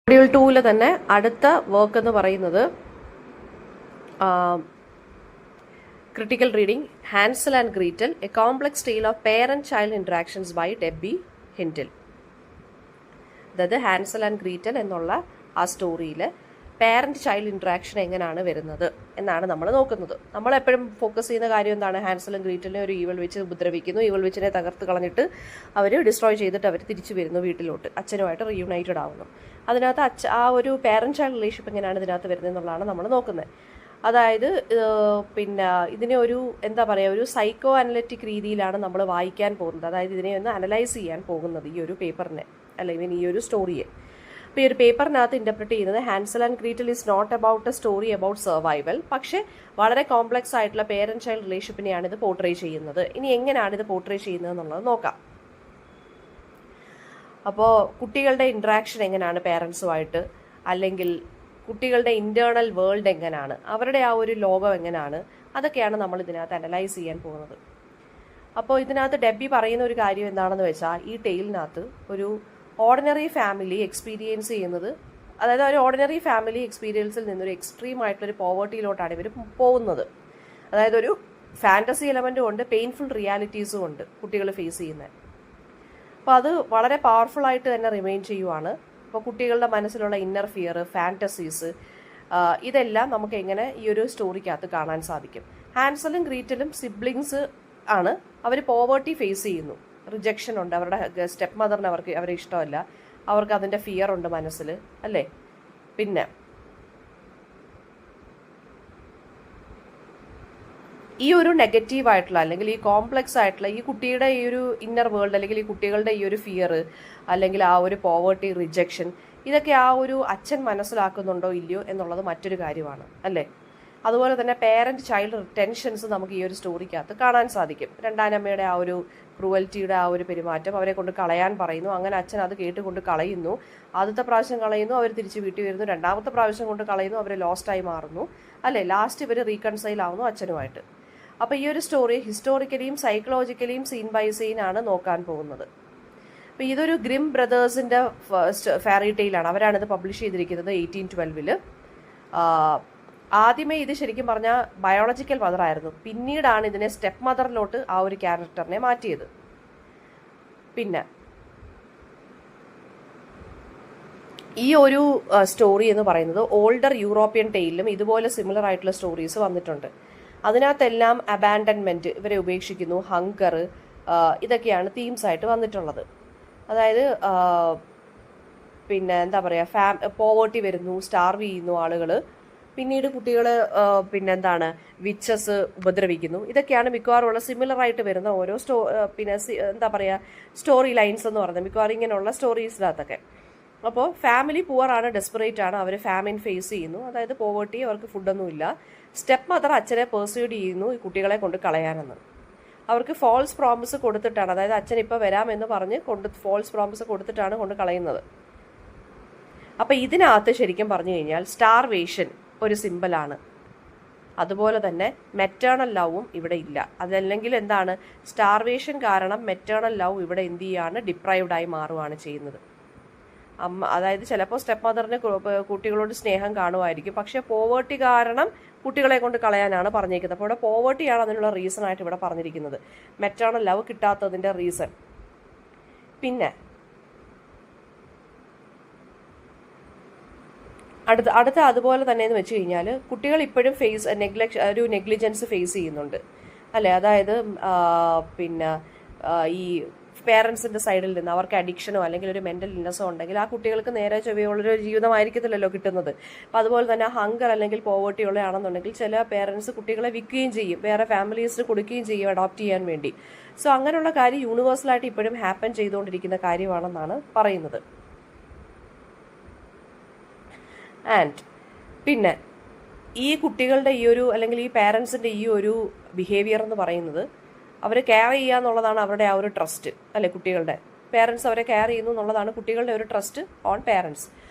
Module 2 തന്നെ അടുത്ത work എന്ന് പറയുന്നത് critical reading Hansel and Gretel a complex tale of parent child interactions by Debbie Hindle. അതായത് Hansel and ഗ്രീറ്റൽ എന്നുള്ള ആ സ്റ്റോറിയിൽ പേരന്റ് ചൈൽഡ് ഇന്ററാക്ഷൻ എങ്ങനെയാണ് വരുന്നത് എന്നാണ് നമ്മൾ നോക്കുന്നത്. നമ്മളെപ്പോഴും ഫോക്കസ് ചെയ്യുന്ന കാര്യം എന്താണ്? ഹാൻസലും ഗ്രീറ്റലിനെ ഒരു ഈവൽ വെച്ച് ഉപദ്രവിക്കുന്നു, ഈവൽ വെച്ചിനെ തകർത്ത് കളഞ്ഞിട്ട് അവർ ഡിസ്ട്രോയ് ചെയ്തിട്ട് അവർ തിരിച്ചു വരുന്നു വീട്ടിലോട്ട്, അച്ഛനുമായിട്ട് റീയൂണൈറ്റഡ് ആവുന്നു. അതിനകത്ത് ആ ഒരു പേരന്റ് ചൈൽഡ് റിലേഷൻഷിപ്പ് എങ്ങനെയാണ് ഇതിനകത്ത് വരുന്നത് എന്നുള്ളതാണ് നമ്മൾ നോക്കുന്നത്. അതായത് ഇതിനെ ഒരു എന്താ പറയുക, ഒരു സൈക്കോ അനലറ്റിക് രീതിയിലാണ് നമ്മൾ വായിക്കാൻ പോകുന്നത്. അതായത് ഇതിനെ ഒന്ന് അനലൈസ് ചെയ്യാൻ പോകുന്നത് ഈ ഒരു പേപ്പറിനെ, അല്ലെങ്കിൽ ഈ ഒരു സ്റ്റോറിയെ. അപ്പോൾ ഈ ഒരു പേപ്പറിനകത്ത് ഇൻ്റർപ്രറ്റ് ചെയ്യുന്നത് Hansel and Gretel is not about a story about survival, പക്ഷേ വളരെ കോംപ്ലക്സ് ആയിട്ടുള്ള പേരന്റ് ചൈൽഡ് റിലേഷൻഷിപ്പിനെയാണ് ഇത് പോർട്രേ ചെയ്യുന്നത്. ഇനി എങ്ങനെയാണ് ഇത് പോർട്രേ ചെയ്യുന്നത് എന്നുള്ളത് നോക്കാം. അപ്പോൾ കുട്ടികളുടെ ഇൻട്രാക്ഷൻ എങ്ങനെയാണ് പേരൻസുമായിട്ട്, അല്ലെങ്കിൽ കുട്ടികളുടെ ഇൻറ്റേർണൽ വേൾഡ് എങ്ങനെയാണ്, അവരുടെ ആ ഒരു ലോകം എങ്ങനെയാണ്, അതൊക്കെയാണ് നമ്മൾ ഇതിനകത്ത് അനലൈസ് ചെയ്യാൻ പോകുന്നത്. അപ്പോൾ ഇതിനകത്ത് ഡെബി പറയുന്ന ഒരു കാര്യം എന്താണെന്ന് വെച്ചാൽ, ഈ ടെയിലിനകത്ത് ഒരു ഓർഡിനറി ഫാമിലി എക്സ്പീരിയൻസ് ചെയ്യുന്നത്, അതായത് ഒരു ഓർഡിനറി ഫാമിലി എക്സ്പീരിയൻസിൽ നിന്നൊരു എക്സ്ട്രീം ആയിട്ടുള്ളൊരു പോവർട്ടിയിലോട്ടാണ് ഇവർ പോകുന്നത്. അതായത് ഒരു ഫാൻറ്റസി എലമെൻറ്റും ഉണ്ട്, പെയിൻഫുൾ റിയാലിറ്റീസും ഉണ്ട് കുട്ടികൾ ഫേസ് ചെയ്യുന്നത്. അപ്പോൾ അത് വളരെ പവർഫുൾ ആയിട്ട് തന്നെ റിമെയിൻ ചെയ്യുവാണ്. അപ്പോൾ കുട്ടികളുടെ മനസ്സിലുള്ള ഇന്നർ ഫിയർ, ഫാൻറ്റസീസ്, ഇതെല്ലാം നമുക്ക് എങ്ങനെ ഈ ഒരു സ്റ്റോറിക്കകത്ത് കാണാൻ സാധിക്കും. ഹാൻസലും ഗ്രീറ്റലും സിബ്ലിങ്സ് ആണ്. അവർ പോവേർട്ടി ഫേസ് ചെയ്യുന്നു, റിജക്ഷൻ ഉണ്ട്, അവരുടെ സ്റ്റെപ്പ് മദറിന് അവരെ ഇഷ്ടമല്ല, അവർക്ക് അതിൻ്റെ ഫിയർ ഉണ്ട് മനസ്സിൽ, അല്ലേ? പിന്നെ ഈ ഒരു നെഗറ്റീവായിട്ടുള്ള അല്ലെങ്കിൽ ഈ കോംപ്ലക്സ് ആയിട്ടുള്ള ഈ കുട്ടിയുടെ ഈ ഒരു ഇന്നർ വേൾഡ്, അല്ലെങ്കിൽ ഈ കുട്ടികളുടെ ഈ ഒരു ഫിയർ, അല്ലെങ്കിൽ ആ ഒരു പോവേർട്ടി, റിജക്ഷൻ, ഇതൊക്കെ ആ ഒരു അച്ഛൻ മനസ്സിലാക്കുന്നുണ്ടോ ഇല്ലയോ എന്നുള്ളത് മറ്റൊരു കാര്യമാണ്, അല്ലേ? അതുപോലെ തന്നെ പേരന്റ് ചൈൽഡ് ടെൻഷൻസ് നമുക്ക് ഈ ഒരു സ്റ്റോറിക്കകത്ത് കാണാൻ സാധിക്കും. രണ്ടാനമ്മയുടെ ആ ഒരു ക്രൂവൽറ്റിയുടെ ആ ഒരു പെരുമാറ്റം, അവരെ കൊണ്ട് കളയാൻ പറയുന്നു, അങ്ങനെ അച്ഛൻ അത് കേട്ടുകൊണ്ട് കളയുന്നു. ആദ്യത്തെ പ്രാവശ്യം കളയുന്നു, അവർ തിരിച്ച് വീട്ടിൽ വരുന്നു. രണ്ടാമത്തെ പ്രാവശ്യം കൊണ്ട് കളയുന്നു, അവർ ലോസ്റ്റായി മാറുന്നു, അല്ലേ? ലാസ്റ്റ് ഇവർ റീകൺസൈൽ ആവുന്നു അച്ഛനുമായിട്ട്. അപ്പോൾ ഈ ഒരു സ്റ്റോറി ഹിസ്റ്റോറിക്കലിയും സൈക്കോളജിക്കലിയും സീൻ ബൈ സീൻ ആണ് നോക്കാൻ പോകുന്നത്. അപ്പോൾ ഇതൊരു ഗ്രിം ബ്രദേഴ്സിൻ്റെ ഫെയറി ടെയിലാണ്. അവരാണിത് പബ്ലിഷ് ചെയ്തിരിക്കുന്നത് 1812. ആദ്യമേ ഇത് ശരിക്കും പറഞ്ഞാൽ ബയോളജിക്കൽ മദർ ആയിരുന്നു. പിന്നീടാണ് ഇതിനെ സ്റ്റെപ്പ് മദറിലോട്ട് ആ ഒരു ക്യാരക്ടറിനെ മാറ്റിയത്. പിന്നെ ഈ ഒരു സ്റ്റോറി എന്ന് പറയുന്നത് ഓൾഡർ യൂറോപ്യൻ ടെയിലും ഇതുപോലെ സിമിലർ ആയിട്ടുള്ള സ്റ്റോറീസ് വന്നിട്ടുണ്ട്. അതിനകത്തെല്ലാം അബാൻഡൻമെൻറ്റ്, ഇവരെ ഉപേക്ഷിക്കുന്നു, ഹങ്കർ, ഇതൊക്കെയാണ് തീംസ് ആയിട്ട് വന്നിട്ടുള്ളത്. അതായത് എന്താ പറയുക, പോവേർട്ടി വരുന്നു, സ്റ്റാർവ് ചെയ്യുന്നു ആളുകൾ, പിന്നീട് കുട്ടികൾ വിച്ചസ് ഉപദ്രവിക്കുന്നു. ഇതൊക്കെയാണ് മിക്കവാറുമുള്ള സിമിലർ ആയിട്ട് വരുന്ന ഓരോ എന്താ പറയുക സ്റ്റോറി ലൈൻസ് എന്ന് പറയുന്നത്, മിക്കവാറും ഇങ്ങനെയുള്ള സ്റ്റോറീസിനകത്തൊക്കെ. അപ്പോൾ ഫാമിലി പുവർ ആണ്, ഡെസ്പറേറ്റ് ആണ്, അവർ ഫാമിൻ ഫേസ് ചെയ്യുന്നു, അതായത് പോവേർട്ടി, അവർക്ക് ഫുഡൊന്നുമില്ല. സ്റ്റെപ്പ് മദർ അച്ഛനെ പെർസ്യൂഡ് ചെയ്യുന്നു ഈ കുട്ടികളെ കൊണ്ട് കളയാനെന്ന്. അവർക്ക് ഫോൾസ് പ്രോമിസ് കൊടുത്തിട്ടാണ്, അതായത് അച്ഛൻ ഇപ്പോൾ വരാമെന്ന് പറഞ്ഞ് ഫോൾസ് പ്രോമിസ് കൊടുത്തിട്ടാണ് കൊണ്ട് കളയുന്നത്. അപ്പോൾ ഇതിനകത്ത് ശരിക്കും പറഞ്ഞു കഴിഞ്ഞാൽ സ്റ്റാർവേഷൻ ഒരു സിമ്പലാണ്. അതുപോലെ തന്നെ മെറ്റേണൽ ലവും ഇവിടെ ഇല്ല. അതല്ലെങ്കിൽ എന്താണ്, സ്റ്റാർവേഷൻ കാരണം മെറ്റേണൽ ലവ് ഇവിടെ എന്ത് ചെയ്യാണ്, ഡിപ്രൈവ്ഡായി മാറുകയാണ് ചെയ്യുന്നത്. അതായത് ചിലപ്പോൾ സ്റ്റെപ്പ് മദറിന് കുട്ടികളോട് സ്നേഹം കാണുമായിരിക്കും, പക്ഷേ പോവേർട്ടി കാരണം കുട്ടികളെ കൊണ്ട് കളയാനാണ് പറഞ്ഞിരിക്കുന്നത്. അപ്പോൾ ഇവിടെ പോവേർട്ടിയാണ് അതിനുള്ള റീസൺ ആയിട്ട് ഇവിടെ പറഞ്ഞിരിക്കുന്നത്, മെറ്റേണൽ ലവ് കിട്ടാത്തതിൻ്റെ റീസൺ. പിന്നെ അടുത്ത അതുപോലെ തന്നെ എന്ന് വെച്ച് കഴിഞ്ഞാൽ കുട്ടികൾ ഇപ്പോഴും ഒരു നെഗ്ലിജൻസ് ഫേസ് ചെയ്യുന്നുണ്ട്, അല്ലേ? അതായത് ഈ പേരൻസിൻ്റെ സൈഡിൽ നിന്ന് അവർക്ക് അഡിക്ഷനോ അല്ലെങ്കിൽ ഒരു മെൻ്റൽ ഇൽനെസ്സോ ഉണ്ടെങ്കിൽ ആ കുട്ടികൾക്ക് നേരെ ചൊവ്വയുള്ളൊരു ജീവിതമായിരിക്കത്തില്ലല്ലോ കിട്ടുന്നത്. അപ്പോൾ അതുപോലെ തന്നെ ഹങ്കർ അല്ലെങ്കിൽ പോവേർട്ടി ഉള്ളതാണെന്നുണ്ടെങ്കിൽ ചില പേരൻസ് കുട്ടികളെ വിൽക്കുകയും ചെയ്യും, വേറെ ഫാമിലീസിന് കൊടുക്കുകയും ചെയ്യും അഡോപ്റ്റ് ചെയ്യാൻ വേണ്ടി. സോ അങ്ങനെയുള്ള കാര്യം യൂണിവേഴ്സലായിട്ട് ഇപ്പോഴും ഹാപ്പൻ ചെയ്തുകൊണ്ടിരിക്കുന്ന കാര്യമാണെന്നാണ് പറയുന്നത്. ആൻഡ് പിന്നെ ഈ കുട്ടികളുടെ ഈ ഒരു അല്ലെങ്കിൽ ഈ പേരൻസിൻ്റെ ഈ ഒരു ബിഹേവിയർ എന്ന് പറയുന്നത്, അവർ കെയർ ചെയ്യുക എന്നുള്ളതാണ് അവരുടെ ആ ഒരു ട്രസ്റ്റ്, അല്ലെ? കുട്ടികളുടെ പേരൻസ് അവരെ കെയർ ചെയ്യുന്നു എന്നുള്ളതാണ് കുട്ടികളുടെ ഒരു ട്രസ്റ്റ് ഓൺ പേരൻസ്.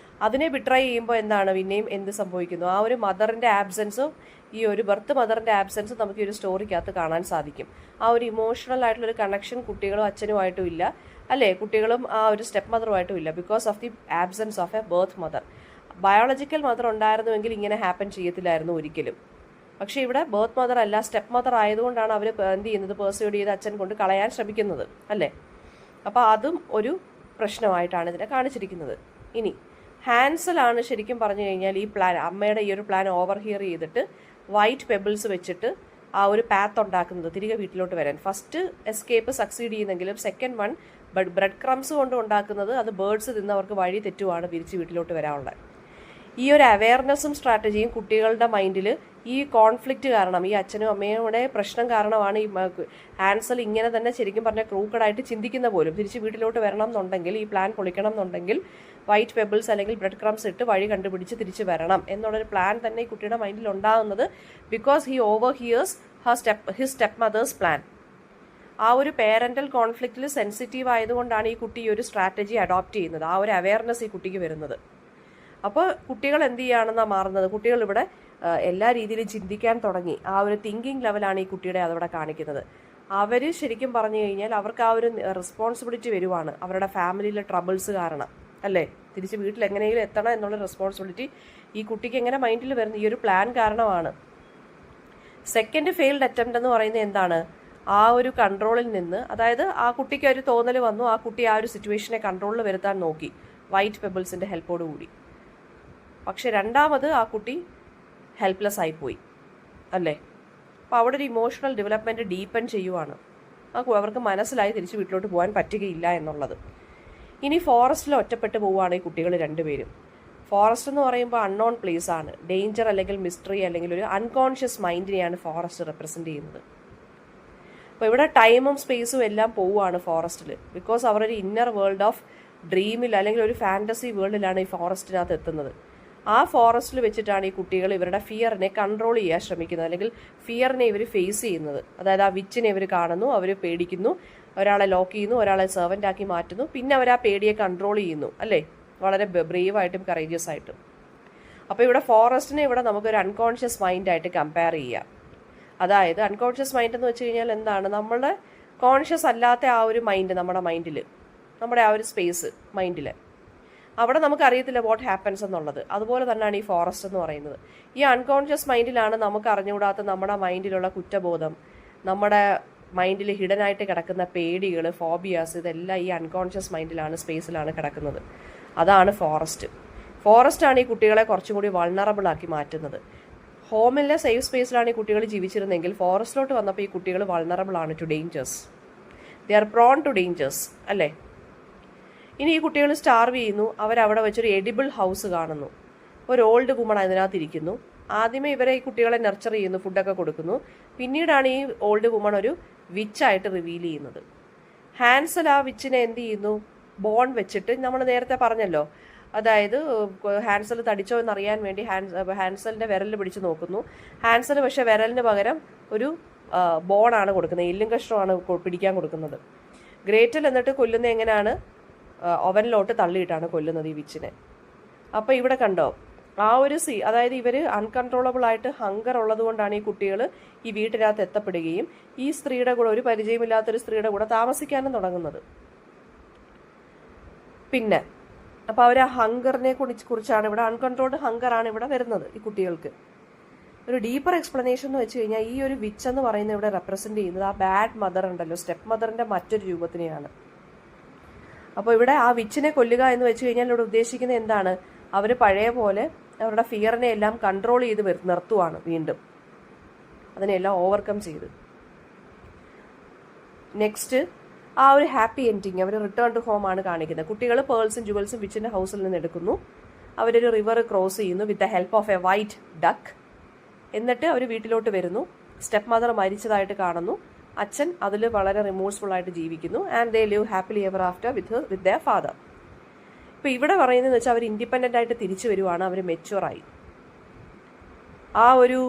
അതിനെ ബിട്രൈ ചെയ്യുമ്പോൾ എന്താണ് പിന്നെയും എന്ത് സംഭവിക്കുന്നു, ആ ഒരു മദറിൻ്റെ ആബ്സെൻസും ഈ ഒരു ബർത്ത് മദറിൻ്റെ ആബ്സെൻസും നമുക്ക് ഈ ഒരു സ്റ്റോറിക്കകത്ത് കാണാൻ സാധിക്കും. ആ ഒരു ഇമോഷണൽ ആയിട്ടുള്ളൊരു കണക്ഷൻ കുട്ടികളും അച്ഛനുമായിട്ടും ഇല്ല. അല്ലേ? കുട്ടികളും ആ ഒരു സ്റ്റെപ്പ് മദറുമായിട്ടും ഇല്ല, because of the absence of a birth mother. Biological mother ഉണ്ടായിരുന്നുവെങ്കിൽ ഇങ്ങനെ ഹാപ്പൻ ചെയ്യത്തില്ലായിരുന്നു ഒരിക്കലും. പക്ഷേ ഇവിടെ ബർത്ത് മദർ അല്ല, സ്റ്റെപ്പ് മദർ ആയതുകൊണ്ടാണ് അവർ എന്ത് ചെയ്യുന്നത്, പേഴ്സ്യൂഡ് ചെയ്ത് അച്ഛൻ കൊണ്ട് കളയാൻ ശ്രമിക്കുന്നത്, അല്ലേ? അപ്പോൾ അതും ഒരു പ്രശ്നമായിട്ടാണ് ഇതിനെ കാണിച്ചിരിക്കുന്നത്. ഇനി ഹാൻസലാണ് ശരിക്കും പറഞ്ഞു കഴിഞ്ഞാൽ ഈ പ്ലാൻ, അമ്മയുടെ ഈ ഒരു പ്ലാൻ ഓവർഹിയർ ചെയ്തിട്ട് വൈറ്റ് പെബിൾസ് വെച്ചിട്ട് ആ ഒരു പാത്ത് ഉണ്ടാക്കുന്നത് തിരികെ വീട്ടിലോട്ട് വരാൻ. ഫസ്റ്റ് എസ്കേപ്പ് സക്സീഡ് ചെയ്യുന്നെങ്കിലും സെക്കൻഡ് വൺ ബ്രെഡ് ക്രംസ് കൊണ്ട് ഉണ്ടാക്കുന്നത് അത് ബേർഡ്സ് തിന്ന് അവർക്ക് വഴി തെറ്റുവാണ് തിരിച്ച് വീട്ടിലോട്ട് വരാനുള്ളത്. ഈ ഒരു അവയർനെസ്സും സ്ട്രാറ്റജിയും കുട്ടികളുടെ മൈൻഡിൽ ഈ കോൺഫ്ലിക്റ്റ് കാരണം, ഈ അച്ഛനും അമ്മയുടെ പ്രശ്നം കാരണമാണ് ഈ ഹാൻസൽ ഇങ്ങനെ തന്നെ ശരിക്കും പറഞ്ഞാൽ ക്രൂക്കഡായിട്ട് ചിന്തിക്കുന്ന പോലും. തിരിച്ച് വീട്ടിലോട്ട് വരണം എന്നുണ്ടെങ്കിൽ, ഈ പ്ലാൻ പൊളിക്കണം എന്നുണ്ടെങ്കിൽ വൈറ്റ് പെബിൾസ് അല്ലെങ്കിൽ ബ്രെഡ് ക്രംസ് ഇട്ട് വഴി കണ്ടുപിടിച്ച് തിരിച്ച് വരണം എന്നുള്ളൊരു പ്ലാൻ തന്നെ ഈ കുട്ടിയുടെ മൈൻഡിൽ ഉണ്ടാകുന്നത് because he overhears his stepmother's plan. ആ ഒരു പേരൻ്റൽ കോൺഫ്ലിക്റ്റിൽ സെൻസിറ്റീവ് ആയതുകൊണ്ടാണ് ഈ കുട്ടി ഈ ഒരു സ്ട്രാറ്റജി അഡോപ്റ്റ് ചെയ്യുന്നത്. ആ ഒരു അവയർനെസ് ഈ കുട്ടിക്ക് വരുന്നത്. അപ്പോൾ കുട്ടികൾ എന്ത് ചെയ്യുകയാണെന്നാണ് മാറുന്നത്, കുട്ടികൾ ഇവിടെ എല്ലാ രീതിയിലും ചിന്തിക്കാൻ തുടങ്ങി. ആ ഒരു തിങ്കിങ് ലെവലാണ് ഈ കുട്ടിയുടെ അതവിടെ കാണിക്കുന്നത്. അവർ ശരിക്കും പറഞ്ഞു കഴിഞ്ഞാൽ അവർക്ക് ആ ഒരു റെസ്പോൺസിബിലിറ്റി വരുവാണ് അവരുടെ ഫാമിലിയിലെ ട്രബിൾസ് കാരണം, അല്ലേ? തിരിച്ച് വീട്ടിൽ എങ്ങനെയെങ്കിലും എത്തണം എന്നുള്ള റെസ്പോൺസിബിലിറ്റി ഈ കുട്ടിക്ക് എങ്ങനെ മൈൻഡിൽ വരുന്ന ഈ ഒരു പ്ലാൻ കാരണമാണ്. സെക്കൻഡ് ഫെയിൽഡ് അറ്റംപ്റ്റ് എന്ന് പറയുന്നത് എന്താണ്, ആ ഒരു കൺട്രോളിൽ നിന്ന്, അതായത് ആ കുട്ടിക്ക് ഒരു തോന്നൽ വന്നു, ആ കുട്ടി ആ ഒരു സിറ്റുവേഷനെ കൺട്രോളിൽ വരുത്താൻ നോക്കി വൈറ്റ് പെബിൾസിൻ്റെ ഹെൽപ്പോടുകൂടി. പക്ഷെ രണ്ടാമത് ആ കുട്ടി ഹെൽപ്ലെസ് ആയിപ്പോയി, അല്ലേ? അപ്പോൾ അവിടെ ഒരു ഇമോഷണൽ ഡെവലപ്മെൻറ്റ് ഡീപ്പൻ ചെയ്യുവാണ്. അവർക്ക് മനസ്സിലായി തിരിച്ച് വീട്ടിലോട്ട് പോകാൻ പറ്റുകയില്ല എന്നുള്ളത്. ഇനി ഫോറസ്റ്റിൽ ഒറ്റപ്പെട്ട് പോവുകയാണ് ഈ കുട്ടികൾ രണ്ടുപേരും. ഫോറസ്റ്റ് എന്ന് പറയുമ്പോൾ അൺനോൺ പ്ലേസ് ആണ്, ഡേഞ്ചർ അല്ലെങ്കിൽ മിസ്റ്ററി അല്ലെങ്കിൽ ഒരു അൺകോൺഷ്യസ് മൈൻഡിനെയാണ് ഫോറസ്റ്റ് റെപ്രസെൻറ്റ് ചെയ്യുന്നത്. അപ്പോൾ ഇവിടെ ടൈമും സ്പേസും എല്ലാം പോവുകയാണ് ഫോറസ്റ്റിൽ, ബിക്കോസ് അവരൊരു ഇന്നർ വേൾഡ് ഓഫ് ഡ്രീമിൽ അല്ലെങ്കിൽ ഒരു ഫാൻറ്റസി വേൾഡിലാണ് ഈ ഫോറസ്റ്റിനകത്ത് എത്തുന്നത്. ആ ഫോറസ്റ്റിൽ വെച്ചിട്ടാണ് ഈ കുട്ടികൾ ഇവരുടെ ഫിയറിനെ കൺട്രോൾ ചെയ്യാൻ ശ്രമിക്കുന്നത്, അല്ലെങ്കിൽ ഫിയറിനെ ഇവർ ഫേസ് ചെയ്യുന്നത്. അതായത് ആ വിച്ചിനെ ഇവർ കാണുന്നു, അവർ പേടിക്കുന്നു, ഒരാളെ ലോക്ക് ചെയ്യുന്നു, ഒരാളെ സെർവൻ്റ് ആക്കി മാറ്റുന്നു, പിന്നെ അവർ ആ പേടിയെ കൺട്രോൾ ചെയ്യുന്നു, അല്ലേ? വളരെ ബ്രേവായിട്ടും കറേജിയസ് ആയിട്ടും. അപ്പോൾ ഇവിടെ ഫോറസ്റ്റിനെ ഇവിടെ നമുക്കൊരു അൺകോൺഷ്യസ് മൈൻഡായിട്ട് കമ്പയർ ചെയ്യാം. അതായത് അൺകോൺഷ്യസ് മൈൻഡ് എന്ന് വെച്ച് കഴിഞ്ഞാൽ എന്താണ്, നമ്മുടെ കോൺഷ്യസ് അല്ലാത്ത ആ ഒരു മൈൻഡ്, നമ്മുടെ മൈൻഡിൽ, നമ്മുടെ ആ ഒരു സ്പേസ് മൈൻഡിൽ, അവിടെ നമുക്കറിയത്തില്ല വാട്ട് ഹാപ്പൻസ് എന്നുള്ളത്. അതുപോലെ തന്നെയാണ് ഈ ഫോറസ്റ്റ് എന്ന് പറയുന്നത്. ഈ അൺകോൺഷ്യസ് മൈൻഡിലാണ് നമുക്ക് അറിഞ്ഞുകൂടാത്ത നമ്മുടെ മൈൻഡിലുള്ള കുറ്റബോധം, നമ്മുടെ മൈൻഡിൽ ഹിഡനായിട്ട് കിടക്കുന്ന പേടികൾ, ഫോബിയാസ്, ഇതെല്ലാം ഈ അൺകോൺഷ്യസ് മൈൻഡിലാണ്, സ്പേസിലാണ് കിടക്കുന്നത്. അതാണ് ഫോറസ്റ്റ്. ഫോറസ്റ്റാണ് ഈ കുട്ടികളെ കുറച്ചും കൂടി വൾണറബിൾ ആക്കി മാറ്റുന്നത്. ഹോമിലെ സേഫ് സ്പേസിലാണ് ഈ കുട്ടികൾ ജീവിച്ചിരുന്നെങ്കിൽ ഫോറസ്റ്റിലോട്ട് വന്നപ്പോൾ ഈ കുട്ടികൾ വൾണറബിൾ ആണ് to dangers. They are prone to dangers, അല്ലേ? ഇനി ഈ കുട്ടികൾ സ്റ്റാർവ് ചെയ്യുന്നു. അവരവിടെ വെച്ചൊരു എഡിബിൾ ഹൗസ് കാണുന്നു. ഒരു ഓൾഡ് വുമൺ അതിനകത്തിരിക്കുന്നു. ആദ്യമേ ഇവരെ ഈ കുട്ടികളെ നർച്ചർ ചെയ്യുന്നു, ഫുഡൊക്കെ കൊടുക്കുന്നു. പിന്നീടാണ് ഈ ഓൾഡ് വുമൺ ഒരു വിച്ചായിട്ട് റിവീൽ ചെയ്യുന്നത്. ഹാൻസൽ ആ വിച്ചിനെ എന്ത് ചെയ്യുന്നു, ബോൺ വെച്ചിട്ട്, നമ്മൾ നേരത്തെ പറഞ്ഞല്ലോ, അതായത് ഹാൻസൽ തടിച്ചോ എന്നറിയാൻ വേണ്ടി ഹാൻസലിൻ്റെ വിരൽ പിടിച്ച് നോക്കുന്നു. ഹാൻസൽ പക്ഷേ വിരലിന് പകരം ഒരു ബോണാണ് കൊടുക്കുന്നത്, എല്ലും കഷ്ണമാണ് പിടിക്കാൻ കൊടുക്കുന്നത്. ഗ്രേറ്റൽ എന്നിട്ട് കൊല്ലുന്നത് എങ്ങനെയാണ്, ഓവനിലോട്ട് തള്ളിയിട്ടാണ് കൊല്ലുന്നത് ഈ വിച്ചിനെ. അപ്പോൾ ഇവിടെ കണ്ടോ ആ ഒരു അതായത് ഇവർ അൺകൺട്രോളബിൾ ആയിട്ട് ഹങ്കർ ഉള്ളത് കൊണ്ടാണ് ഈ കുട്ടികൾ ഈ വീട്ടിനകത്ത് എത്തപ്പെടുകയും ഈ സ്ത്രീയുടെ കൂടെ, ഒരു പരിചയമില്ലാത്തൊരു സ്ത്രീയുടെ കൂടെ താമസിക്കാനും തുടങ്ങുന്നത്. പിന്നെ അപ്പോൾ അവർ ആ ഹങ്കറിനെ കുറിച്ചാണ് ഇവിടെ, അൺകൺട്രോൾഡ് ഹങ്കറാണ് ഇവിടെ വരുന്നത് ഈ കുട്ടികൾക്ക്. ഒരു ഡീപ്പർ എക്സ്പ്ലനേഷൻ എന്ന് വെച്ച് കഴിഞ്ഞാൽ ഈ ഒരു വിച്ച് എന്ന് പറയുന്നത് ഇവിടെ റെപ്രസെൻറ്റ് ചെയ്യുന്നത് ആ ബാഡ് മദർ ഉണ്ടല്ലോ, സ്റ്റെപ്പ് മദറിൻ്റെ മറ്റൊരു രൂപത്തിനെയാണ്. അപ്പോൾ ഇവിടെ ആ വിച്ചിനെ കൊല്ലുക എന്ന് വെച്ച് കഴിഞ്ഞാൽ ഇവിടെ ഉദ്ദേശിക്കുന്നത് എന്താണ്, അവർ പഴയ പോലെ അവരുടെ ഫിയറിനെ എല്ലാം കൺട്രോൾ ചെയ്ത് നിർത്തുവാണ് വീണ്ടും, അതിനെല്ലാം ഓവർകം ചെയ്ത്. നെക്സ്റ്റ് ആ ഒരു ഹാപ്പി എൻഡിങ്, അവർ റിട്ടേൺ ടു ഹോം ആണ് കാണിക്കുന്നത്. കുട്ടികൾ പേൾസും ജുവൽസും വിച്ചിൻ്റെ ഹൗസിൽ നിന്ന് എടുക്കുന്നു. അവരൊരു റിവർ ക്രോസ് ചെയ്യുന്നു with the help of A white duck. എന്നിട്ട് അവർ വീട്ടിലോട്ട് വരുന്നു. സ്റ്റെപ്പ് മദർ മരിച്ചതായിട്ട് കാണുന്നു. അച്ഛൻ അതിൽ വളരെ റിമോഴ്സ്ഫുൾ ആയിട്ട് ജീവിക്കുന്നു. And they live happily ever after with their father. ഇപ്പോൾ ഇവിടെ പറയുന്നതെന്ന് വെച്ചാൽ അവർ ഇൻഡിപെൻഡൻ്റ് ആയിട്ട് തിരിച്ചു വരുവാണ്, അവർ മെച്യൂറായി. ആ ഒരു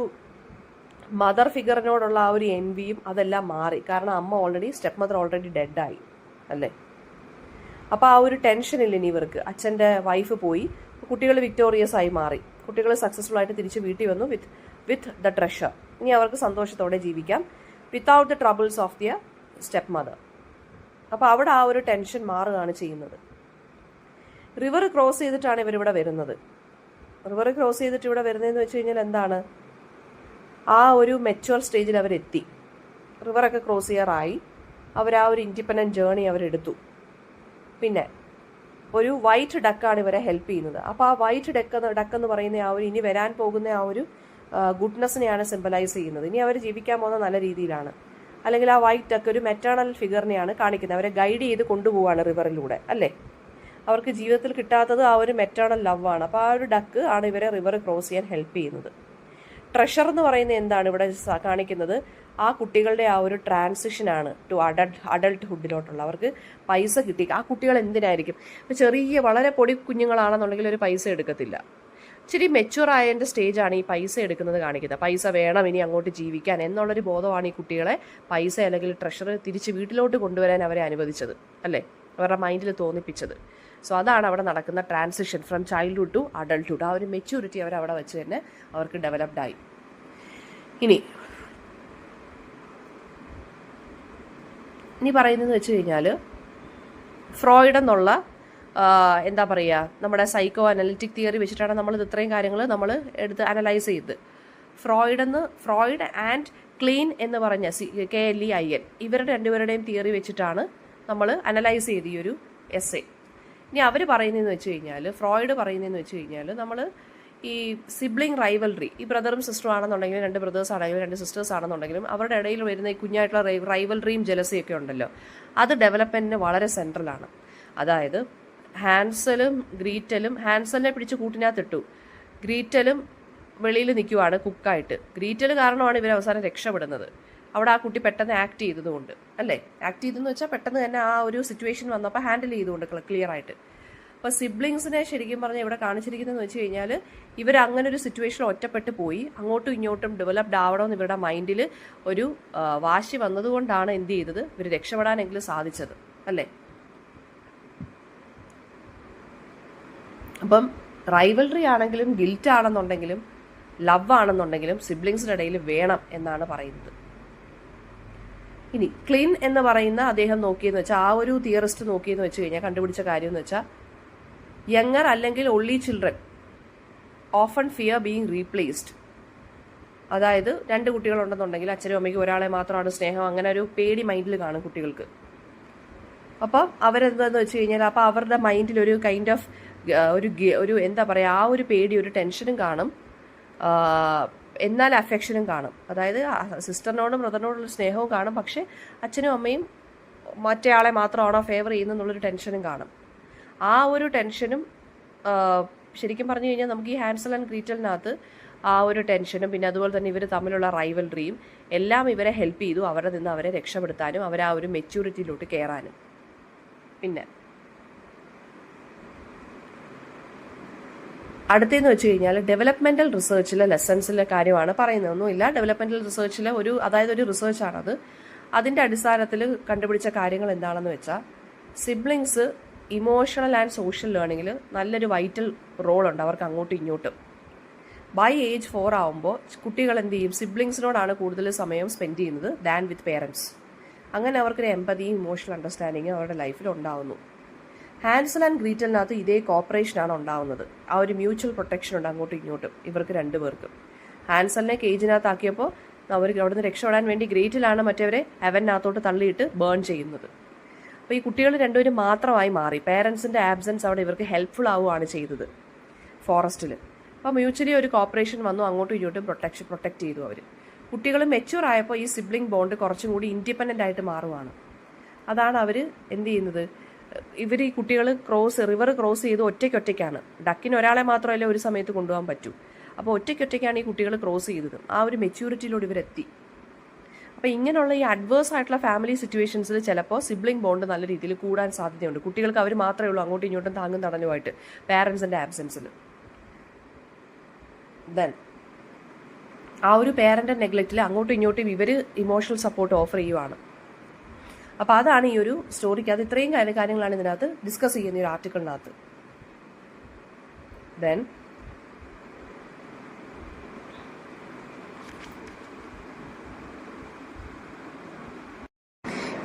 മദർ ഫിഗറിനോടുള്ള ആ ഒരു എൻവിയും അതെല്ലാം മാറി. കാരണം അമ്മ ഓൾറെഡി, സ്റ്റെപ്പ് മദർ ഓൾറെഡി ഡെഡായി, അല്ലേ? അപ്പോൾ ആ ഒരു ടെൻഷനില്ല ഇനി ഇവർക്ക്. അച്ഛൻ്റെ വൈഫ് പോയി, കുട്ടികൾ വിക്ടോറിയസ് ആയി മാറി. കുട്ടികൾ സക്സസ്ഫുൾ ആയിട്ട് തിരിച്ച് വീട്ടിൽ വന്നു വിത്ത് ദ ട്രഷർ. ഇനി അവർക്ക് സന്തോഷത്തോടെ ജീവിക്കാം without the troubles of their stepmother. അപ്പോൾ അവിടെ ആ ഒരു ടെൻഷൻ മാറുകയാണ് ചെയ്യുന്നത്. റിവർ ക്രോസ് ചെയ്തിട്ടാണ് ഇവരിവിടെ വരുന്നത്. റിവർ ക്രോസ് ചെയ്തിട്ട് ഇവിടെ വരുന്നതെന്ന് വെച്ച് കഴിഞ്ഞാൽ എന്താണ്, ആ ഒരു മെച്യൂർ സ്റ്റേജിൽ അവരെത്തി. റിവറൊക്കെ ക്രോസ് ചെയ്യാറായി. അവർ ആ ഒരു ഇൻഡിപെൻഡൻറ്റ് ജേണി അവരെടുത്തു. പിന്നെ ഒരു വൈറ്റ് ഡക്കാണ് ഇവരെ ഹെൽപ്പ് ചെയ്യുന്നത്. അപ്പോൾ ആ വൈറ്റ് ഡക്കെന്ന് പറയുന്ന ആ ഒരു ഇനി വരാൻ പോകുന്ന ആ ഒരു ഗുഡ്നെസ്സിനെയാണ് സിംബലൈസ് ചെയ്യുന്നത്. ഇനി അവർ ജീവിക്കാൻ പോകുന്ന നല്ല രീതിയിലാണ്. അല്ലെങ്കിൽ ആ വൈറ്റ് ഡക്ക് ഒരു മെറ്റേണൽ ഫിഗറിനെയാണ് കാണിക്കുന്നത്. അവരെ ഗൈഡ് ചെയ്ത് കൊണ്ടുപോവാണ് റിവറിലൂടെ, അല്ലേ? അവർക്ക് ജീവിതത്തിൽ കിട്ടാത്തത് ആ ഒരു മെറ്റേണൽ ലവ് ആണ്. അപ്പോൾ ആ ഒരു ഡക്ക് ആണ് ഇവരെ റിവർ ക്രോസ് ചെയ്യാൻ ഹെൽപ്പ് ചെയ്യുന്നത്. ട്രഷർ എന്ന് പറയുന്നത് എന്താണ് ഇവിടെ കാണിക്കുന്നത്, ആ കുട്ടികളുടെ ആ ഒരു ട്രാൻസിഷനാണ് ടു അഡൾട്ട്ഹുഡിലോട്ടുള്ള. അവർക്ക് പൈസ കിട്ടി. ആ കുട്ടികൾ എന്തിനായിരിക്കും, ഇപ്പോൾ ചെറിയ വളരെ പൊടി കുഞ്ഞുങ്ങളാണെന്നുണ്ടെങ്കിൽ ഒരു പൈസ എടുക്കത്തില്ല. ഇച്ചിരി മെച്യൂർ ആയതിൻ്റെ സ്റ്റേജാണ് ഈ പൈസ എടുക്കുന്നത് കാണിക്കുന്നത്. പൈസ വേണം ഇനി അങ്ങോട്ട് ജീവിക്കാൻ എന്നുള്ളൊരു ബോധമാണ് ഈ കുട്ടികളെ പൈസ അല്ലെങ്കിൽ ട്രഷർ തിരിച്ച് വീട്ടിലോട്ട് കൊണ്ടുവരാൻ അവരെ അനുവദിച്ചത്, അല്ലേ? അവരുടെ മൈൻഡിൽ തോന്നിപ്പിച്ചത്. സോ അതാണ് അവിടെ നടക്കുന്ന transition from childhood to adulthood. ആ ഒരു മെച്യൂരിറ്റി അവരവിടെ വെച്ച് തന്നെ അവർക്ക് ഡെവലപ്ഡ് ആയി. ഇനി പറയുന്നതെന്ന് വെച്ച് കഴിഞ്ഞാൽ, ഫ്രോയിഡ് എന്നുള്ള എന്താ പറയുക, നമ്മുടെ സൈക്കോ അനലിറ്റിക് തിയറി വെച്ചിട്ടാണ് നമ്മളിത് ഇത്രയും കാര്യങ്ങൾ നമ്മൾ എടുത്ത് അനലൈസ് ചെയ്തത്. ഫ്രോയിഡ് ആൻഡ് ക്ലീൻ എന്ന് പറഞ്ഞ KLEIN ഇവരുടെ രണ്ടുപേരുടെയും തിയറി വെച്ചിട്ടാണ് നമ്മൾ അനലൈസ് ചെയ്ത് ഈ ഒരു എസ്സേ. ഇനി അവർ പറയുന്നതെന്ന് വെച്ച് കഴിഞ്ഞാൽ, ഫ്രോയിഡ് പറയുന്നതെന്ന് വെച്ച് കഴിഞ്ഞാൽ, നമ്മൾ ഈ സിബ്ലിംഗ് റൈവൽറി, ഈ ബ്രദറും സിസ്റ്ററും ആണെന്നുണ്ടെങ്കിലും, രണ്ട് ബ്രദേഴ്സ് ആണെങ്കിലും രണ്ട് സിസ്റ്റേഴ്സ് ആണെന്നുണ്ടെങ്കിലും, അവരുടെ ഇടയിൽ വരുന്ന ഈ കുഞ്ഞായിട്ടുള്ള റൈവൽറിയും ജലസിയൊക്കെ ഉണ്ടല്ലോ, അത് ഡെവലപ്മെൻറ്റിന് വളരെ സെൻട്രലാണ്. അതായത് ഹാൻസലിനെ പിടിച്ച് കൂട്ടിനകത്തിട്ടു, ഗ്രീറ്റലും വെളിയിൽ നിൽക്കുവാണ് കുക്കായിട്ട്. ഗ്രീറ്റൽ കാരണമാണ് ഇവർ അവസാനം രക്ഷപ്പെടുന്നത്. അവിടെ ആ കുട്ടി പെട്ടെന്ന് ആക്ട് ചെയ്തതുകൊണ്ട്, അല്ലേ? ആക്ട് ചെയ്തെന്ന് വെച്ചാൽ പെട്ടെന്ന് തന്നെ ആ ഒരു സിറ്റുവേഷൻ വന്നപ്പോൾ ഹാൻഡിൽ ചെയ്തുകൊണ്ട് ക്ലിയർ ആയിട്ട്. അപ്പോൾ സിബ്ലിങ്സിനെ ശരിക്കും പറഞ്ഞാൽ ഇവിടെ കാണിച്ചിരിക്കുന്നതെന്ന് വെച്ച് കഴിഞ്ഞാൽ, ഇവർ അങ്ങനെ ഒരു സിറ്റുവേഷൻ ഒറ്റപ്പെട്ട് പോയി അങ്ങോട്ടും ഇങ്ങോട്ടും ഡെവലപ്ഡ് ആവണമെന്ന് ഇവരുടെ മൈൻഡിൽ ഒരു വാശി വന്നതുകൊണ്ടാണ് എന്ത് ചെയ്തത്, ഇവർ രക്ഷപ്പെടാനെങ്കിലും സാധിച്ചത്, അല്ലേ? അപ്പം റൈവൽറി ആണെങ്കിലും ഗിൽറ്റ് ആണെന്നുണ്ടെങ്കിലും ലവ് ആണെന്നുണ്ടെങ്കിലും സിബ്ലിങ്സിൻ്റെ ഇടയിൽ വേണം എന്നാണ് പറയുന്നത്. ഇനി ക്ലീൻ എന്ന് പറയുന്ന അദ്ദേഹം നോക്കിയെന്ന് വെച്ചാൽ, ആ ഒരു തിയറിസ്റ്റ് നോക്കിയെന്ന് വെച്ച് കഴിഞ്ഞാൽ കണ്ടുപിടിച്ച കാര്യം എന്ന് വെച്ചാൽ, യങ്ങർ അല്ലെങ്കിൽ only children often fear being replaced. അതായത് രണ്ട് കുട്ടികളുണ്ടെന്നുണ്ടെങ്കിൽ അച്ഛനും അമ്മയ്ക്കും ഒരാളെ മാത്രമാണ് സ്നേഹം, അങ്ങനെ ഒരു പേടി മൈൻഡിൽ കാണും കുട്ടികൾക്ക്. അപ്പം അവരെന്താന്ന് വെച്ച് കഴിഞ്ഞാൽ, അപ്പോൾ അവരുടെ മൈൻഡിൽ ഒരു കൈൻഡ് ഓഫ് ഒരു എന്താ പറയുക, ആ ഒരു പേടി, ഒരു ടെൻഷനും കാണും, എന്നാൽ അഫെക്ഷനും കാണും. അതായത് സിസ്റ്ററിനോടും ബ്രദറിനോടുള്ള സ്നേഹവും കാണും, പക്ഷേ അച്ഛനും അമ്മയും മറ്റേയാളെ മാത്രമാണോ ഫേവർ ചെയ്യുന്നെന്നുള്ളൊരു ടെൻഷനും കാണും. ആ ഒരു ടെൻഷനും ശരിക്കും പറഞ്ഞു കഴിഞ്ഞാൽ നമുക്ക് ഈ ഹാൻസൽ ആൻഡ് ഗ്രീറ്റലിനകത്ത് ആ ഒരു ടെൻഷനും പിന്നെ അതുപോലെ തന്നെ ഇവർ തമ്മിലുള്ള റൈവൽറിയും എല്ലാം ഇവരെ ഹെൽപ്പ് ചെയ്തു അവരുടെ നിന്ന് അവരെ രക്ഷപ്പെടുത്താനും അവർ ആ ഒരു മെച്യൂരിറ്റിയിലോട്ട് കയറാനും. പിന്നെ അടുത്തെന്ന് വെച്ച് കഴിഞ്ഞാൽ ഡെവലപ്മെന്റൽ റിസർച്ചിലെ ലെസൺസിലെ കാര്യമാണ് പറയുന്നത്. ഒന്നുമില്ല, ഡെവലപ്മെന്റൽ റിസർച്ചിലെ ഒരു റിസർച്ചാണത്. അതിൻ്റെ അടിസ്ഥാനത്തിൽ കണ്ടുപിടിച്ച കാര്യങ്ങൾ എന്താണെന്ന് വെച്ചാൽ, സിബ്ലിങ്സ് ഇമോഷണൽ ആൻഡ് സോഷ്യൽ ലേണിങ്ങിൽ നല്ലൊരു വൈറ്റൽ റോളുണ്ട് അവർക്ക് അങ്ങോട്ടും ഇങ്ങോട്ടും. ബൈ ഏജ് 4 ആവുമ്പോൾ കുട്ടികൾ എന്ത് ചെയ്യും, സിബ്ലിങ്സിനോടാണ് കൂടുതൽ സമയം സ്പെൻഡ് ചെയ്യുന്നത് ദാൻ വിത്ത് പേരൻസ്. അങ്ങനെ അവർക്കൊരു എമ്പതിയും ഇമോഷണൽ അണ്ടർസ്റ്റാൻഡിങ്ങും അവരുടെ ലൈഫിൽ ഉണ്ടാവുന്നു. ഹാൻസൽ ആൻഡ് ഗ്രീറ്റലിനകത്ത് ഇതേ കോപ്പറേഷനാണ് ഉണ്ടാവുന്നത്. ആ ഒരു മ്യൂച്വൽ പ്രൊട്ടക്ഷൻ ഉണ്ട് അങ്ങോട്ടും ഇങ്ങോട്ടും ഇവർക്ക് രണ്ടുപേർക്കും. ഹാൻസലിനെ കേജിനകത്താക്കിയപ്പോൾ അവർക്ക് അവിടെ നിന്ന് രക്ഷപ്പെടാൻ വേണ്ടി ഗ്രീറ്റിലാണ് മറ്റവരെ അവനകത്തോട്ട് തള്ളിയിട്ട് ബേൺ ചെയ്യുന്നത്. അപ്പോൾ ഈ കുട്ടികൾ രണ്ടുപേരും മാത്രമായി മാറി. പേരൻസിൻ്റെ ആബ്സെൻസ് അവിടെ ഇവർക്ക് ഹെൽപ്ഫുൾ ആവുകയാണ് ചെയ്തത് ഫോറസ്റ്റിൽ. അപ്പോൾ മ്യൂച്വലി ഒരു കോപ്പറേഷൻ വന്നു, അങ്ങോട്ടും ഇങ്ങോട്ടും പ്രൊട്ടക്റ്റ് ചെയ്തു അവർ. കുട്ടികൾ മെച്യൂർ ആയപ്പോൾ ഈ സിബ്ലിംഗ് ബോണ്ട് കുറച്ചും കൂടി ഇൻഡിപെൻഡൻ്റ് ആയിട്ട് മാറുവാണ്. അതാണ് അവർ എന്ത് ചെയ്യുന്നത്, ഇവർ ഈ കുട്ടികൾ റിവർ ക്രോസ് ചെയ്ത് ഒറ്റയ്ക്കാണ്. ഡക്കിന് ഒരാളെ മാത്രമല്ലേ ഒരു സമയത്ത് കൊണ്ടുപോകാൻ പറ്റൂ. അപ്പോൾ ഒറ്റയ്ക്കാണ് ഈ കുട്ടികൾ ക്രോസ് ചെയ്തത്. ആ ഒരു മെച്യൂരിറ്റിയിലൂടെ ഇവരെത്തി. അപ്പോൾ ഇങ്ങനെയുള്ള ഈ അഡ്വേഴ്സ് ആയിട്ടുള്ള ഫാമിലി സിറ്റുവേഷൻസിൽ ചിലപ്പോൾ സിബ്ലിംഗ് ബോണ്ട് നല്ല രീതിയിൽ കൂടാൻ സാധ്യതയുണ്ട്. കുട്ടികൾക്ക് അവർ മാത്രമേ ഉള്ളൂ അങ്ങോട്ടും ഇങ്ങോട്ടും താങ്ങും തടഞ്ഞുമായിട്ട് പേരൻസിൻ്റെ ആബ്സെൻസിൽ. ദെൻ ആ ഒരു പേരൻ്റ് നെഗ്ലക്റ്റിൽ അങ്ങോട്ടും ഇങ്ങോട്ടും ഇവർ ഇമോഷണൽ സപ്പോർട്ട് ഓഫർ ചെയ്യുവാണ്. അപ്പോൾ അതാണ് ഈ ഒരു സ്റ്റോറിക്ക്. അത് ഇത്രയും കാര്യങ്ങളാണ് ഇതിനകത്ത് ഡിസ്കസ് ചെയ്യുന്ന ഈ ഒരു ആർട്ടിക്കിളിനകത്ത്. ദെൻ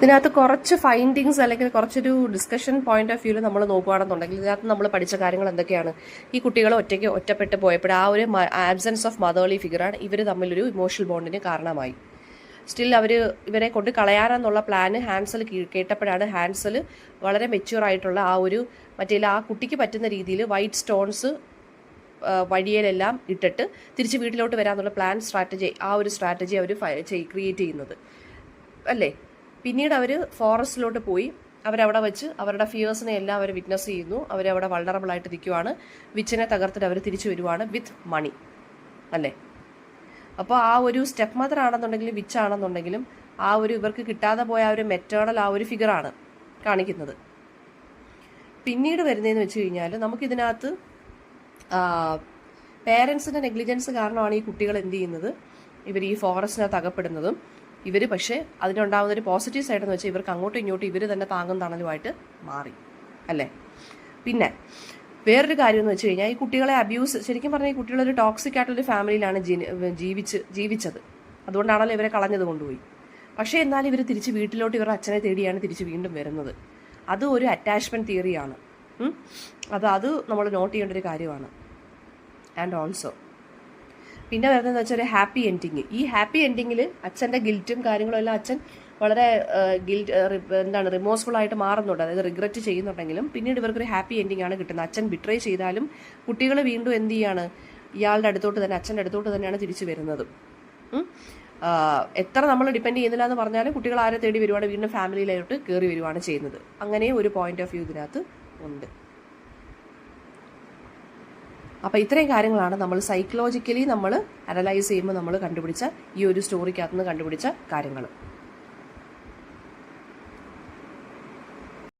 ഇതിനകത്ത് കുറച്ച് ഫൈൻഡിങ്സ് അല്ലെങ്കിൽ കുറച്ചൊരു ഡിസ്കഷൻ പോയിന്റ് ഓഫ് വ്യൂവിൽ നമ്മൾ നോക്കുകയാണെന്നുണ്ടെങ്കിൽ ഇതിനകത്ത് നമ്മൾ പഠിച്ച കാര്യങ്ങൾ എന്തൊക്കെയാണ്? ഈ കുട്ടികൾ ഒറ്റപ്പെട്ട് പോയപ്പോൾ ആ ഒരു ആബ്സെൻസ് ഓഫ് മദർലി ഫിഗറാണ് ഇവർ തമ്മിലൊരു ഇമോഷണൽ ബോണ്ടിന് കാരണമായി. സ്റ്റിൽ ഇവരെ കൊണ്ട് കളയാനെന്നുള്ള പ്ലാന് ഹാൻസൽ കേട്ടപ്പോഴാണ് ഹാൻസൽ വളരെ മെച്യൂർ ആയിട്ടുള്ള ആ കുട്ടിക്ക് പറ്റുന്ന രീതിയിൽ വൈറ്റ് സ്റ്റോൺസ് വഴിയിലെല്ലാം ഇട്ടിട്ട് തിരിച്ച് വീട്ടിലോട്ട് വരാമെന്നുള്ള സ്ട്രാറ്റജി അവർ ക്രിയേറ്റ് ചെയ്യുന്നത് അല്ലേ. പിന്നീട് അവർ ഫോറസ്റ്റിലോട്ട് പോയി അവരവിടെ വെച്ച് അവരുടെ ഫിയേഴ്സിനെ എല്ലാം അവർ വിറ്റ്നസ് ചെയ്യുന്നു. അവരവിടെ വൾണറബിൾ ആയിട്ട് നിൽക്കുവാണ്. വിച്ചിനെ തകർത്തിട്ട് അവർ തിരിച്ചു വരുവാണ് വിത്ത് മണി അല്ലേ. അപ്പോൾ ആ ഒരു സ്റ്റെപ്പ് മദർ ആണെന്നുണ്ടെങ്കിലും വിച്ച് ആണെന്നുണ്ടെങ്കിലും ഇവർക്ക് കിട്ടാതെ പോയ ഒരു മെറ്റേണൽ ഫിഗറാണ് കാണിക്കുന്നത്. പിന്നീട് വരുന്നതെന്ന് വെച്ച് കഴിഞ്ഞാൽ നമുക്കിതിനകത്ത് പേരൻസിൻ്റെ നെഗ്ലിജൻസ് കാരണമാണ് ഈ കുട്ടികൾ എന്ത് ചെയ്യുന്നത്, ഇവർ ഈ ഫോറസ്റ്റിനകത്ത് അകപ്പെടുന്നതും. പക്ഷേ അതിനുണ്ടാകുന്ന ഒരു പോസിറ്റീവ് സൈഡ് എന്ന് വെച്ചാൽ ഇവർക്ക് അങ്ങോട്ടും ഇങ്ങോട്ടും ഇവർ തന്നെ താങ്ങും തണലുമായിട്ട് മാറി അല്ലേ. പിന്നെ വേറൊരു കാര്യം എന്ന് വെച്ച് കഴിഞ്ഞാൽ ഈ കുട്ടികളെ ശരിക്കും പറഞ്ഞാൽ ഈ കുട്ടികളൊരു ടോക്സിക് ആയിട്ടുള്ളൊരു ഫാമിലിയിലാണ് ജീവിച്ചത്. അതുകൊണ്ടാണല്ലോ ഇവരെ കളഞ്ഞത് കൊണ്ടുപോയി. പക്ഷേ എന്നാലും ഇവർ തിരിച്ച് വീട്ടിലോട്ട് ഇവരുടെ അച്ഛനെ തേടിയാണ് തിരിച്ച് വീണ്ടും വരുന്നത്. അത് ഒരു അറ്റാച്ച്മെൻറ്റ് തിയറിയാണ്. അത് നമ്മൾ നോട്ട് ചെയ്യേണ്ട ഒരു കാര്യമാണ്. ആൻഡ് ഓൾസോ പിന്നെ വരുന്നതെന്ന് വെച്ചാൽ ഒരു ഹാപ്പി എൻഡിങ്. ഈ ഹാപ്പി എൻഡിങ്ങിൽ അച്ഛൻ്റെ ഗിൽറ്റും കാര്യങ്ങളും എല്ലാം അച്ഛൻ വളരെ റിമോഴ്സ്ഫുൾ ആയിട്ട് മാറുന്നുണ്ട്, അതായത് റിഗ്രറ്റ് ചെയ്യുന്നുണ്ടെങ്കിലും പിന്നീട് ഇവർക്കൊരു ഹാപ്പി എൻഡിങ് ആണ് കിട്ടുന്നത്. അച്ഛൻ ബിട്രേ ചെയ്താലും കുട്ടികൾ വീണ്ടും എന്ത് ചെയ്യാണ്, അച്ഛൻ്റെ അടുത്തോട്ട് തന്നെയാണ് തിരിച്ചു വരുന്നത്. എത്ര നമ്മൾ ഡിപ്പെൻഡ് ചെയ്യുന്നില്ല എന്ന് പറഞ്ഞാലും കുട്ടികൾ ആരെ തേടി വരുവാണ്, വീണ്ടും ഫാമിലിയിലോട്ട് കയറി വരുവാണ് ചെയ്യുന്നത്. അങ്ങനെ ഒരു പോയിന്റ് ഓഫ് വ്യൂ ഇതിനകത്ത് ഉണ്ട്. അപ്പോൾ ഇത്രയും കാര്യങ്ങളാണ് നമ്മൾ സൈക്കോളജിക്കലി നമ്മൾ അനലൈസ് ചെയ്യുമ്പോൾ നമ്മൾ കണ്ടുപിടിച്ച ഈ ഒരു സ്റ്റോറിക്കകത്തുനിന്ന് കണ്ടുപിടിച്ച കാര്യങ്ങൾ.